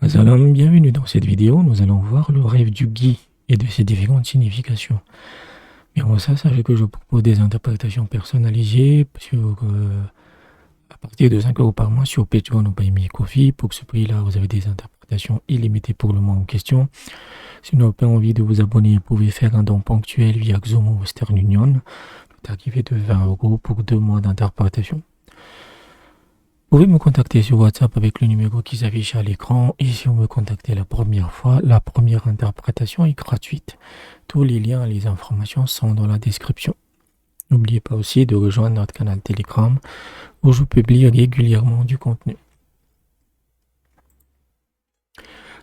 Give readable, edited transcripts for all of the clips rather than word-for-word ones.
Salam, bienvenue dans cette vidéo. Nous allons voir le rêve du Guy et de ses différentes significations. Mais avant ça, sachez que je propose des interprétations personnalisées à partir de 5 € par mois sur Patreon ou Buy Coffee. Pour ce prix-là, vous avez des interprétations illimitées pour le mois en question. Si vous n'avez pas envie de vous abonner, vous pouvez faire un don ponctuel via Xomo ou Western Union. Le tarif est de 20 € pour 2 mois d'interprétation. Vous pouvez me contacter sur WhatsApp avec le numéro qui s'affiche à l'écran, et si vous me contactez la première fois, la première interprétation est gratuite. Tous les liens et les informations sont dans la description. N'oubliez pas aussi de rejoindre notre canal Telegram où je publie régulièrement du contenu.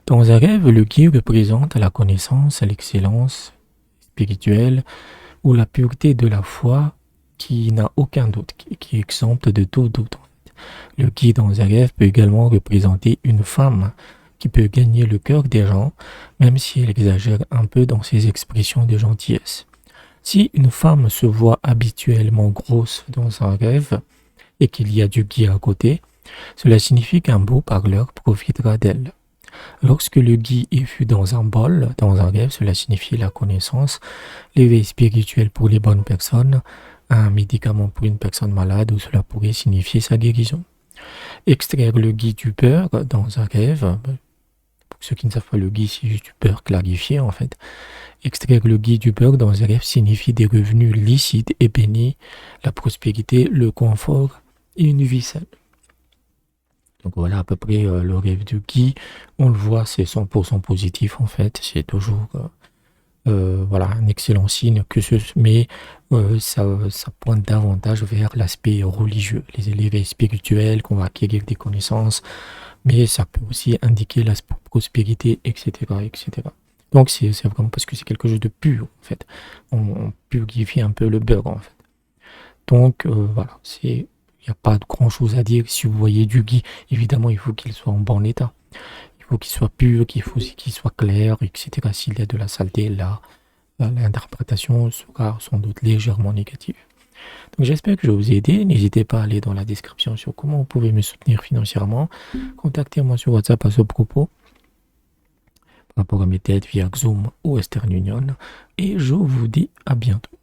Dans un rêve, le Guy représente la connaissance, l'excellence spirituelle ou la pureté de la foi qui n'a aucun doute, qui est exempte de tout doute. Le Guy dans un rêve peut également représenter une femme qui peut gagner le cœur des gens, même si elle exagère un peu dans ses expressions de gentillesse. Si une femme se voit habituellement grosse dans un rêve et qu'il y a du Guy à côté, cela signifie qu'un beau parleur profitera d'elle. Lorsque le Guy est vu dans un bol, dans un rêve, cela signifie la connaissance, l'éveil spirituel pour les bonnes personnes, un médicament pour une personne malade, ou cela pourrait signifier sa guérison. Extraire le Guy du beurre dans un rêve, pour ceux qui ne savent pas, le Guy c'est juste du beurre clarifié en fait. Extraire le Guy du beurre dans un rêve signifie des revenus licites et bénis, la prospérité, le confort et une vie saine. Donc voilà à peu près le rêve du Guy. On le voit, c'est 100% positif en fait, c'est toujours voilà, un excellent signe, mais ça pointe davantage vers l'aspect religieux, les élévations spirituels, qu'on va acquérir des connaissances, mais ça peut aussi indiquer la prospérité, etc., etc. Donc c'est vraiment parce que c'est quelque chose de pur, en fait. On purifie un peu le beurre, en fait. Donc voilà, il n'y a pas grand chose à dire. Si vous voyez du Guy, évidemment, il faut qu'il soit en bon état. Il faut qu'il soit pur, qu'il faut qu'il soit clair, etc. S'il y a de la saleté, là, l'interprétation sera sans doute légèrement négative. Donc j'espère que je vous ai aidé. N'hésitez pas à aller dans la description sur comment vous pouvez me soutenir financièrement. Contactez-moi sur WhatsApp à ce propos, par rapport à mes têtes via Xoom ou Western Union. Et je vous dis à bientôt.